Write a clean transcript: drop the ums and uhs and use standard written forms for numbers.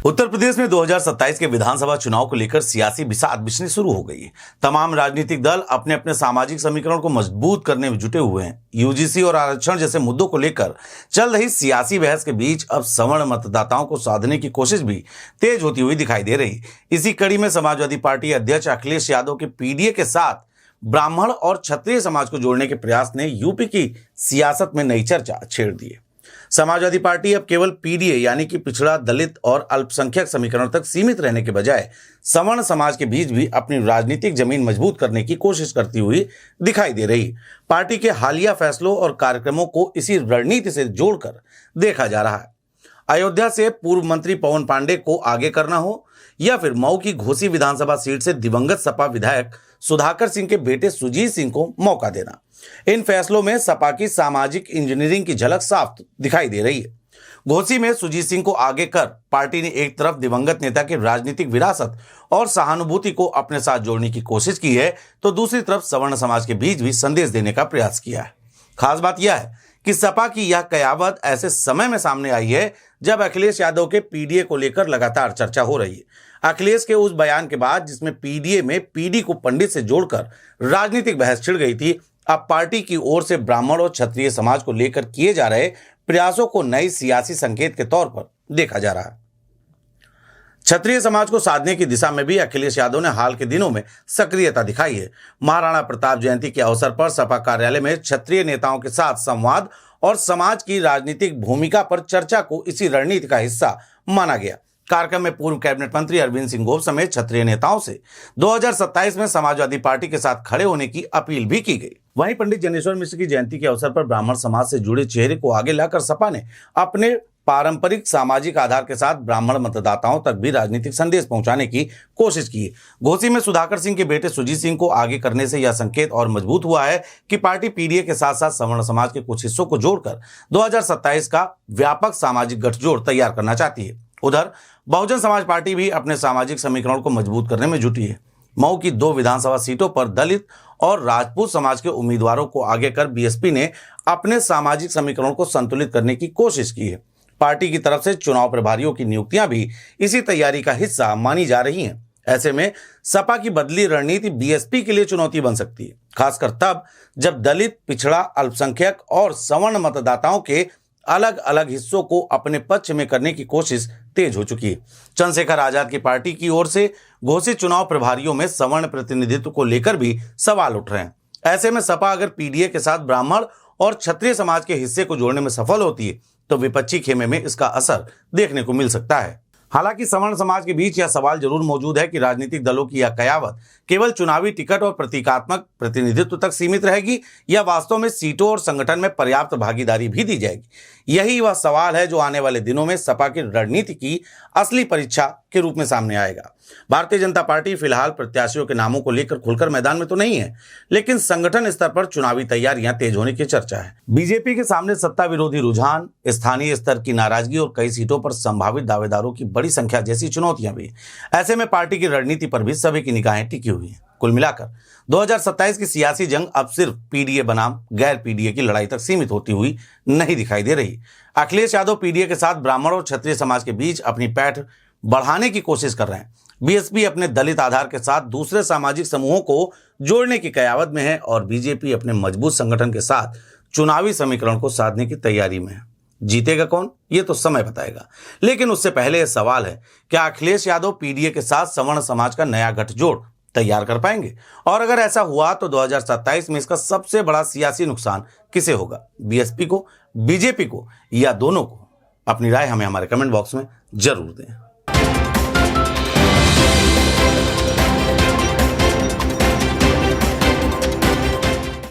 उत्तर प्रदेश में 2027 के विधानसभा चुनाव को लेकर सियासी बिसात बिछनी शुरू हो गई है। तमाम राजनीतिक दल अपने अपने सामाजिक समीकरण को मजबूत करने में जुटे हुए हैं। यूजीसी और आरक्षण जैसे मुद्दों को लेकर चल रही सियासी बहस के बीच अब सवर्ण मतदाताओं को साधने की कोशिश भी तेज होती हुई दिखाई दे रही। इसी कड़ी में समाजवादी पार्टी अध्यक्ष अखिलेश यादव के पीडीए के साथ ब्राह्मण और क्षत्रिय समाज को जोड़ने के प्रयास ने यूपी की सियासत में नई चर्चा छेड़ दी है। समाजवादी पार्टी अब केवल पीडीए यानी कि पिछड़ा, दलित और अल्पसंख्यक समीकरण तक सीमित रहने के बजाय सवर्ण समाज के बीच भी अपनी राजनीतिक जमीन मजबूत करने की कोशिश करती हुई दिखाई दे रही। पार्टी के हालिया फैसलों और कार्यक्रमों को इसी रणनीति से जोड़कर देखा जा रहा है। अयोध्या से पूर्व मंत्री पवन पांडे को आगे करना हो या फिर मऊ की घोसी विधानसभा सीट से दिवंगत सपा विधायक सुधाकर सिंह के बेटे सुजीत सिंह को मौका देना, इन फैसलों में सपा की सामाजिक इंजीनियरिंग की झलक साफ दिखाई दे रही है। घोसी में सुजीत सिंह को आगे कर पार्टी ने एक तरफ दिवंगत नेता की राजनीतिक विरासत और सहानुभूति को अपने साथ जोड़ने की कोशिश की है, तो दूसरी तरफ सवर्ण समाज के बीच भी संदेश देने का प्रयास किया है। खास बात यह है कि सपा की यह कयावत ऐसे समय में सामने आई है जब अखिलेश यादव के पीडीए को लेकर लगातार चर्चा हो रही है। अखिलेश के उस बयान के बाद जिसमें पीडीए में पीडी को पंडित से जोड़कर राजनीतिक बहस छिड़ गई थी, अब पार्टी की ओर से ब्राह्मण और क्षत्रिय समाज को लेकर किए जा रहे प्रयासों को नई सियासी संकेत के तौर पर देखा जा रहा है। क्षत्रिय समाज को साधने की दिशा में भी अखिलेश यादव ने हाल के दिनों में सक्रियता दिखाई है। महाराणा प्रताप जयंती के अवसर पर सपा कार्यालय में क्षत्रिय नेताओं के साथ संवाद और समाज की राजनीतिक भूमिका पर चर्चा को इसी रणनीति का हिस्सा माना गया। कार्यक्रम में पूर्व कैबिनेट मंत्री अरविंद सिंह गोप समेत क्षत्रिय नेताओं से 2027 में समाजवादी पार्टी के साथ खड़े होने की अपील भी की गई। वहीं पंडित जनेश्वर मिश्र की जयंती के अवसर पर ब्राह्मण समाज से जुड़े चेहरे को आगे लाकर सपा ने अपने पारंपरिक सामाजिक आधार के साथ ब्राह्मण मतदाताओं तक भी राजनीतिक संदेश पहुंचाने की कोशिश की। घोसी में सुधाकर सिंह के बेटे सुजीत सिंह को आगे करने से यह संकेत और मजबूत हुआ है कि पार्टी पीडीए के साथ साथ सवर्ण समाज के कुछ हिस्सों को जोड़कर 2027 का व्यापक सामाजिक गठजोड़ तैयार करना चाहती है। उधर बहुजन समाज पार्टी भी अपने सामाजिक समीकरण को मजबूत करने में जुटी है। मऊ की 2 विधानसभा सीटों पर दलित और राजपूत समाज के उम्मीदवारों को आगे कर बीएसपी ने अपने सामाजिक समीकरण को संतुलित करने की कोशिश की है। पार्टी की तरफ से चुनाव प्रभारियों की नियुक्तियां भी इसी तैयारी का हिस्सा मानी जा रही हैं। ऐसे में सपा की बदली रणनीति बीएसपी के लिए चुनौती बन सकती है, खासकर तब जब दलित, पिछड़ा, अल्पसंख्यक और सवर्ण मतदाताओं के अलग अलग हिस्सों को अपने पक्ष में करने की कोशिश तेज हो चुकी है। चंद्रशेखर आजाद की पार्टी की ओर से घोषित चुनाव प्रभारियों में सवर्ण प्रतिनिधित्व को लेकर भी सवाल उठ रहे हैं। ऐसे में सपा अगर पीडीए के साथ ब्राह्मण और क्षत्रिय समाज के हिस्से को जोड़ने में सफल होती है तो विपक्षी खेमे में इसका असर देखने को मिल सकता है। हालांकि सवर्ण समाज के बीच यह सवाल जरूर मौजूद है कि राजनीतिक दलों की यह कयावत केवल चुनावी टिकट और प्रतीकात्मक प्रतिनिधित्व तक सीमित रहेगी या वास्तव में सीटों और संगठन में पर्याप्त भागीदारी भी दी जाएगी। यही वह सवाल है जो आने वाले दिनों में सपा की रणनीति की असली परीक्षा के रूप में सामने आएगा। भारतीय जनता पार्टी फिलहाल प्रत्याशियों के नामों को लेकर खुलकर मैदान में तो नहीं है, लेकिन संगठन स्तर पर चुनावी तैयारियां तेज होने की चर्चा है। बीजेपी के सामने सत्ता विरोधी रुझान, स्थानीय स्तर की नाराजगी और कई सीटों पर संभावित दावेदारों की बड़ी संख्या जैसी चुनौतियां भी। ऐसे में पार्टी की रणनीति पर भी सभी की निगाहें टिकी हुई हैं। कुल मिलाकर 2027 की सियासी जंग अब सिर्फ पीडीए बनाम गैर पीडीए की लड़ाई तक सीमित होती हुई नहीं दिखाई दे रही। अखिलेश यादव पीडीए के साथ ब्राह्मण और क्षत्रिय समाज के बीच अपनी पैठ बढ़ाने की कोशिश कर रहे हैं। बीएसपी अपने दलित आधार के साथ दूसरे सामाजिक समूहों को जोड़ने की कयावत में है और बीजेपी अपने मजबूत संगठन के साथ चुनावी समीकरण को साधने की तैयारी में है। जीतेगा कौन, ये तो समय बताएगा, लेकिन उससे पहले यह सवाल है क्या अखिलेश यादव पीडीए के साथ सवर्ण समाज का नया गठजोड़ तैयार कर पाएंगे? और अगर ऐसा हुआ तो 2027 में इसका सबसे बड़ा सियासी नुकसान किसे होगा, बीएसपी को, बीजेपी को या दोनों को? अपनी राय हमें हमारे कमेंट बॉक्स में जरूर दें।